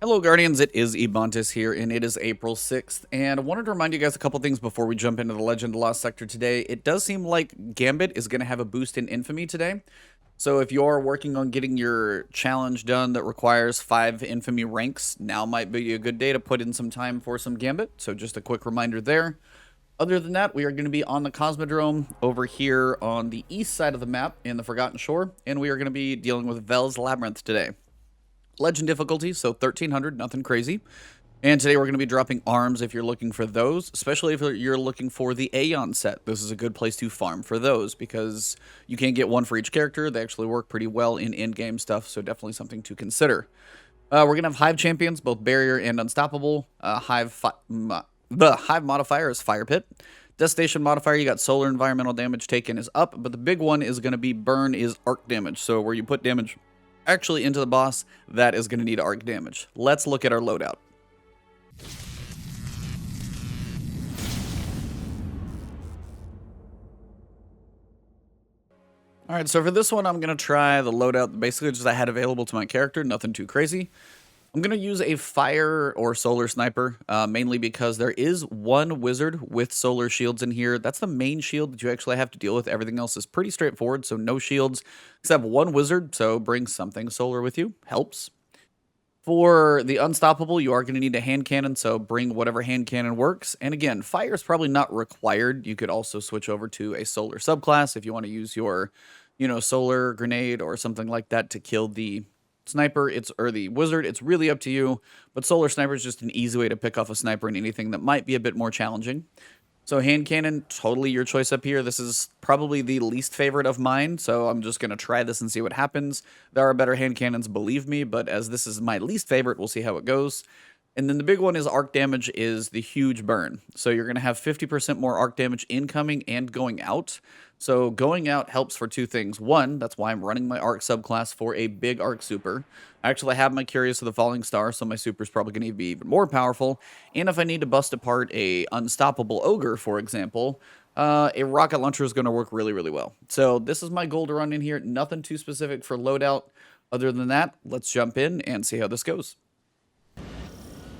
Hello Guardians, it is Ebontis here, and it is April 6th, and I wanted to remind you guys a couple things before we jump into the Legend of Lost Sector today. It does seem like Gambit is going to have a boost in Infamy today, so if you're working on getting your challenge done that requires 5 Infamy ranks, now might be a good day to put in some time for some Gambit, so just a quick reminder there. Other than that, we are going to be on the Cosmodrome over here on the east side of the map in the Forgotten Shore, and we are going to be dealing with Veles Labyrinth today. Legend difficulty, so 1300, nothing crazy. And today we're going to be dropping arms if you're looking for those, especially if you're looking for the Aeon set. This is a good place to farm for those because you can't get one for each character. They actually work pretty well in in-game stuff, so definitely something to consider. We're going to have Hive champions, both Barrier and Unstoppable. The Hive modifier is Fire Pit. Destination modifier, you got solar environmental damage taken is up, but the big one is going to be burn is arc damage. So where you put damage actually into the boss, that is going to need arc damage. Let's look at our loadout. Alright, so for this one, I'm going to try the loadout basically just I had available to my character, nothing too crazy. I'm going to use a fire or solar sniper, mainly because there is one wizard with solar shields in here. That's the main shield that you actually have to deal with. Everything else is pretty straightforward, so no shields, except one wizard, so bring something solar with you. Helps. For the Unstoppable, you are going to need a hand cannon, so bring whatever hand cannon works. And again, fire is probably not required. You could also switch over to a solar subclass if you want to use your, solar grenade or something like that to kill the sniper, or the wizard. It's really up to you, but solar sniper is just an easy way to pick off a sniper in anything that might be a bit more challenging. So hand cannon, totally your choice up here. This is probably the least favorite of mine, so I'm just going to try this and see what happens. There are better hand cannons, believe me, but as this is my least favorite, we'll see how it goes. And then the big one is arc damage is the huge burn. So you're going to have 50% more arc damage incoming and going out. So going out helps for two things. One, that's why I'm running my arc subclass for a big arc super. I actually have my Curious of the Falling Star, so my super is probably going to be even more powerful. And if I need to bust apart a Unstoppable Ogre, for example, a rocket launcher is going to work really, really well. So this is my goal to run in here. Nothing too specific for loadout. Other than that, let's jump in and see how this goes.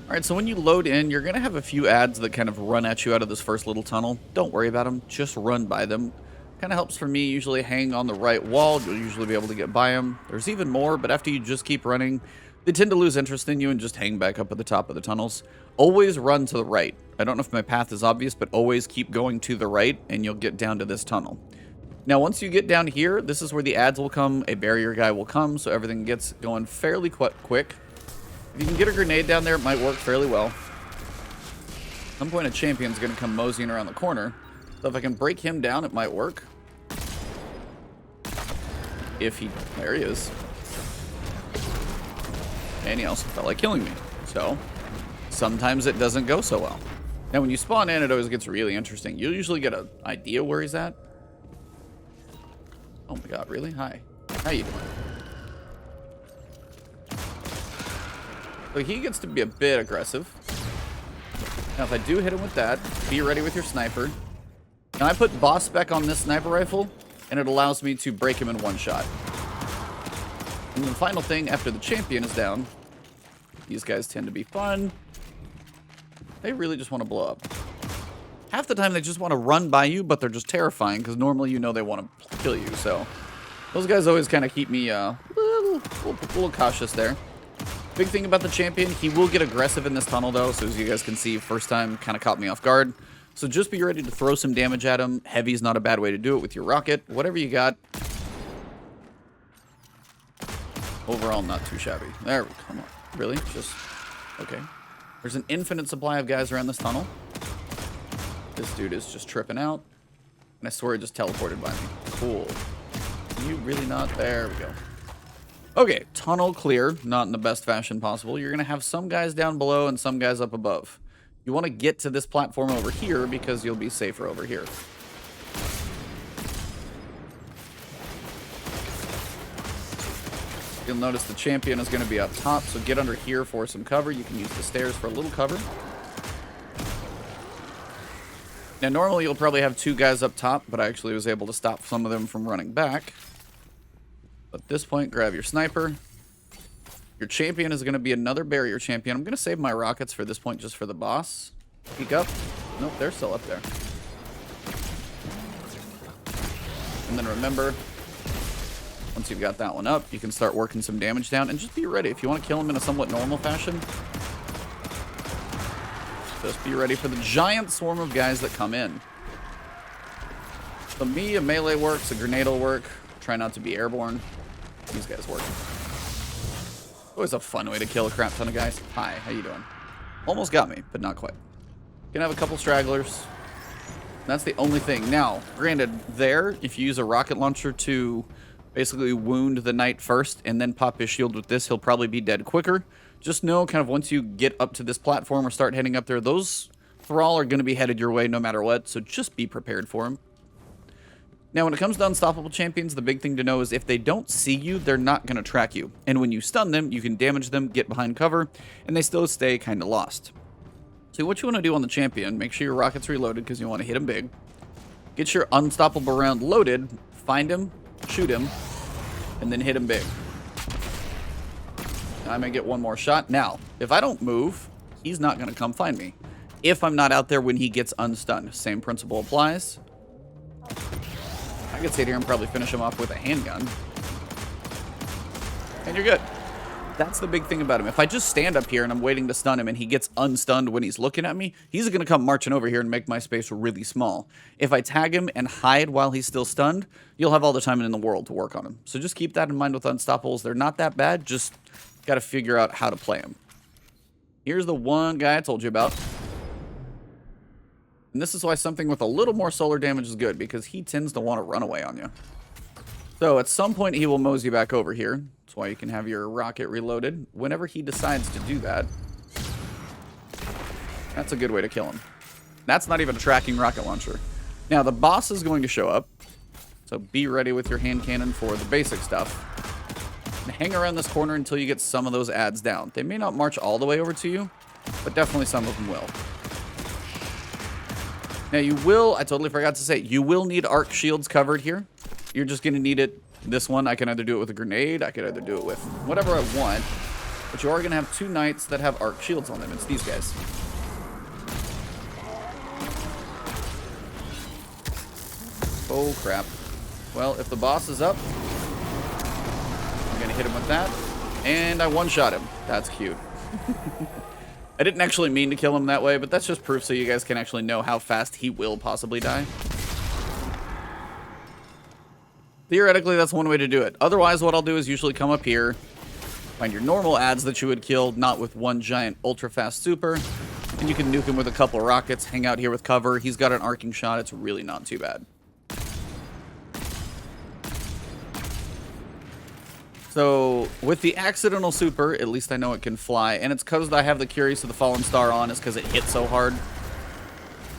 Alright, so when you load in, you're going to have a few ads that kind of run at you out of this first little tunnel. Don't worry about them, just run by them. Kind of helps for me, usually hang on the right wall, you'll usually be able to get by them. There's even more, but after you just keep running, they tend to lose interest in you and just hang back up at the top of the tunnels. Always run to the right. I don't know if my path is obvious, but always keep going to the right, and you'll get down to this tunnel. Now, once you get down here, this is where the ads will come, a barrier guy will come, so everything gets going fairly quick. If you can get a grenade down there, it might work fairly well. At some point, a champion's going to come moseying around the corner. So if I can break him down, it might work. There he is. And he also felt like killing me. So, sometimes it doesn't go so well. Now, when you spawn in, it always gets really interesting. You'll usually get an idea where he's at. Oh my god, really? Hi. How you doing? So he gets to be a bit aggressive. Now, if I do hit him with that, be ready with your sniper. Now, I put boss spec on this sniper rifle, and it allows me to break him in one shot. And the final thing, after the champion is down, these guys tend to be fun. They really just want to blow up. Half the time, they just want to run by you, but they're just terrifying, because normally you know they want to kill you. So, those guys always kind of keep me a little cautious there. Big thing about the champion, he will get aggressive in this tunnel, though. So as you guys can see, first time kind of caught me off guard. So just be ready to throw some damage at him. Heavy's not a bad way to do it with your rocket. Whatever you got. Overall, not too shabby. There, come on. Really? Just, okay. There's an infinite supply of guys around this tunnel. This dude is just tripping out. And I swear it just teleported by me. Cool. You really not? There we go. Okay, tunnel clear, not in the best fashion possible. You're going to have some guys down below and some guys up above. You want to get to this platform over here because you'll be safer over here. You'll notice the champion is going to be up top, so get under here for some cover. You can use the stairs for a little cover. Now, normally you'll probably have two guys up top, but I actually was able to stop some of them from running back. At this point, grab your sniper. Your champion is going to be another barrier champion. I'm going to save my rockets for this point just for the boss. Peek up. Nope, they're still up there. And then remember, once you've got that one up, you can start working some damage down. And just be ready. If you want to kill him in a somewhat normal fashion, just be ready for the giant swarm of guys that come in. For me, a melee works, a grenade will work. Try not to be airborne. These guys work. Always a fun way to kill a crap ton of guys. Hi, how you doing? Almost got me, but not quite. Can have a couple stragglers. That's the only thing. Now, granted, there, if you use a rocket launcher to basically wound the knight first and then pop his shield with this, he'll probably be dead quicker. Just know, kind of once you get up to this platform or start heading up there, those thrall are going to be headed your way no matter what, so just be prepared for them. Now, when it comes to unstoppable champions, the big thing to know is if they don't see you, they're not going to track you. And when you stun them, you can damage them, get behind cover, and they still stay kind of lost. So what you want to do on the champion, make sure your rocket's reloaded because you want to hit him big. Get your unstoppable round loaded, find him, shoot him, and then hit him big. I may get one more shot. Now, if I don't move, he's not going to come find me. If I'm not out there when he gets unstunned, same principle applies. I could sit here and probably finish him off with a handgun. And you're good. That's the big thing about him. If I just stand up here and I'm waiting to stun him and he gets unstunned when he's looking at me, he's going to come marching over here and make my space really small. If I tag him and hide while he's still stunned, you'll have all the time in the world to work on him. So just keep that in mind with unstoppables. They're not that bad. Just got to figure out how to play them. Here's the one guy I told you about. And this is why something with a little more solar damage is good, because he tends to want to run away on you. So at some point he will mosey back over here. That's why you can have your rocket reloaded. Whenever he decides to do that, that's a good way to kill him. That's not even a tracking rocket launcher. Now the boss is going to show up. So be ready with your hand cannon for the basic stuff. And hang around this corner until you get some of those adds down. They may not march all the way over to you, but definitely some of them will. Now you will, I totally forgot to say, you will need arc shields covered here. You're just going to need it. This one, I can either do it with a grenade, I could either do it with whatever I want. But you are going to have two knights that have arc shields on them. It's these guys. Oh crap. Well, if the boss is up, I'm going to hit him with that. And I one-shot him. That's cute. I didn't actually mean to kill him that way, but that's just proof so you guys can actually know how fast he will possibly die. Theoretically, that's one way to do it. Otherwise, what I'll do is usually come up here, find your normal adds that you would kill, not with one giant ultra-fast super, and you can nuke him with a couple rockets, hang out here with cover. He's got an arcing shot. It's really not too bad. So, with the accidental super, at least I know it can fly. And it's because I have the Curious of the Fallen Star on, is because it hit so hard.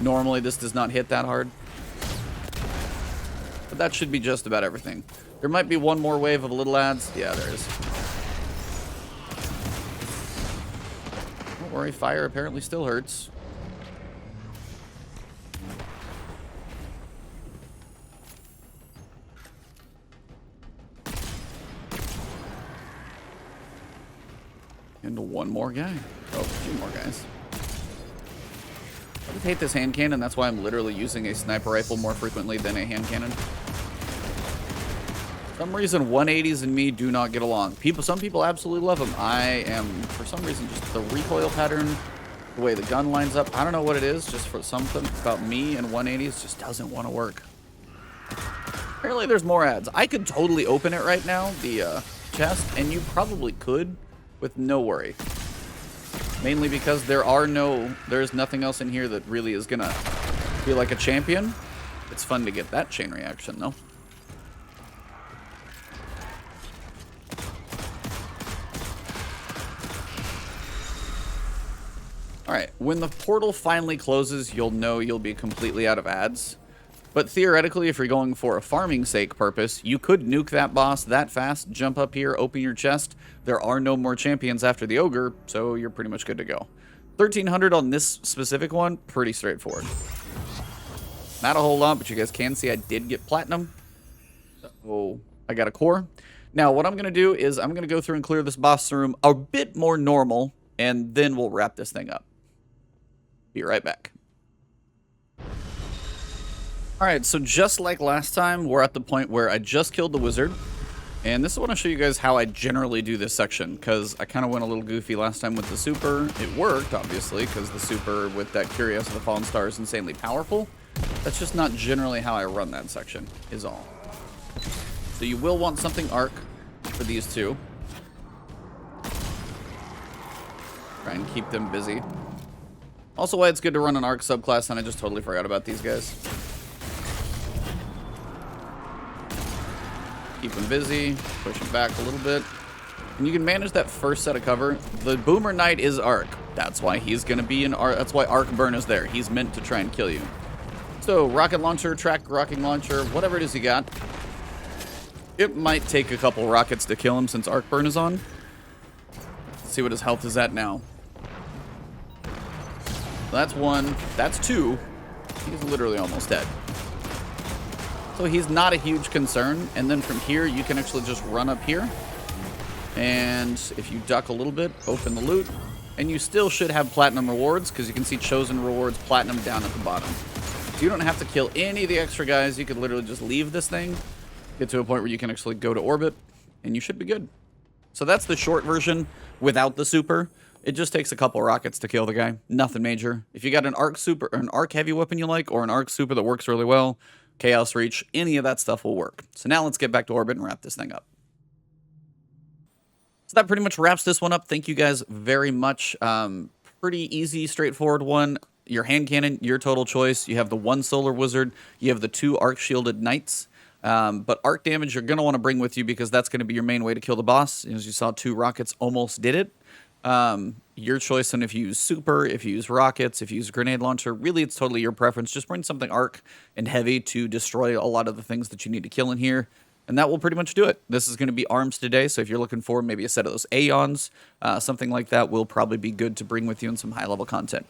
Normally, this does not hit that hard. But that should be just about everything. There might be one more wave of little adds. Yeah, there is. Don't worry, fire apparently still hurts. And one more guy. Oh, a few more guys. I just hate this hand cannon. That's why I'm literally using a sniper rifle more frequently than a hand cannon. For some reason, 180s and me do not get along. Some people absolutely love them. I am, for some reason, just the recoil pattern, the way the gun lines up. I don't know what it is. Just for something about me and 180s just doesn't want to work. Apparently, there's more ads. I could totally open it right now, the chest, and you probably could. With no worry. Mainly because there's nothing else in here that really is gonna feel like a champion. It's fun to get that chain reaction though. Alright, when the portal finally closes, you'll know you'll be completely out of ads. But theoretically, if you're going for a farming sake purpose, you could nuke that boss that fast, jump up here, open your chest. There are no more champions after the ogre, so you're pretty much good to go. 1300 on this specific one, pretty straightforward. Not a whole lot, but you guys can see I did get platinum. So I got a core. Now, what I'm going to do is I'm going to go through and clear this boss room a bit more normal, and then we'll wrap this thing up. Be right back. Alright, so just like last time, we're at the point where I just killed the wizard. And this is what I'll show you guys how I generally do this section, because I kind of went a little goofy last time with the super. It worked, obviously, because the super with that Curious of the Fallen Star is insanely powerful. That's just not generally how I run that section, is all. So you will want something arc for these two. Try and keep them busy. Also, why it's good to run an arc subclass, and I just totally forgot about these guys. Keep them busy, push them back a little bit. And you can manage that first set of cover. The Boomer Knight is arc. That's why he's going to be an arc. That's why arc burn is there. He's meant to try and kill you. So, rocket launcher, track rocket launcher, whatever it is you got. It might take a couple rockets to kill him since arc burn is on. Let's see what his health is at now. That's one. That's two. He's literally almost dead. So he's not a huge concern. And then from here, you can actually just run up here. And if you duck a little bit, open the loot. And you still should have platinum rewards, because you can see chosen rewards, platinum down at the bottom. So you don't have to kill any of the extra guys. You could literally just leave this thing, get to a point where you can actually go to orbit, and you should be good. So that's the short version without the super. It just takes a couple rockets to kill the guy. Nothing major. If you got an arc super or an arc heavy weapon you like, or an arc super that works really well, Chaos Reach, any of that stuff will work. So now let's get back to orbit and wrap this thing up. So that pretty much wraps this one up. Thank you guys very much. Pretty easy, straightforward one. Your hand cannon, your total choice. You have the one solar wizard. You have the two arc shielded knights. But arc damage you're going to want to bring with you, because that's going to be your main way to kill the boss. As you saw, 2 rockets almost did it. Your choice on if you use super, if you use rockets, if you use grenade launcher. Really, it's totally your preference. Just bring something arc and heavy to destroy a lot of the things that you need to kill in here. And that will pretty much do it. This is going to be arms today, so if you're looking for maybe a set of those Aeons, something like that will probably be good to bring with you in some high-level content.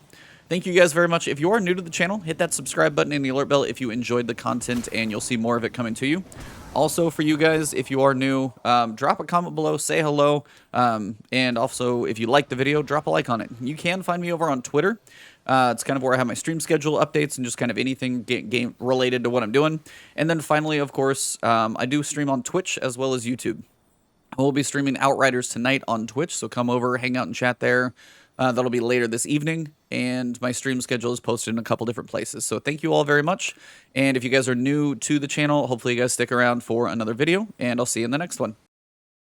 Thank you guys very much. If you are new to the channel, hit that subscribe button and the alert bell if you enjoyed the content, and you'll see more of it coming to you. Also, for you guys, if you are new, drop a comment below, say hello, and also, if you like the video, drop a like on it. You can find me over on Twitter. It's kind of where I have my stream schedule updates and just kind of anything game related to what I'm doing. And then finally, of course, I do stream on Twitch as well as YouTube. We'll be streaming Outriders tonight on Twitch, so come over, hang out and chat there. That'll be later this evening, and my stream schedule is posted in a couple different places. So thank you all very much, and if you guys are new to the channel, hopefully you guys stick around for another video, and I'll see you in the next one.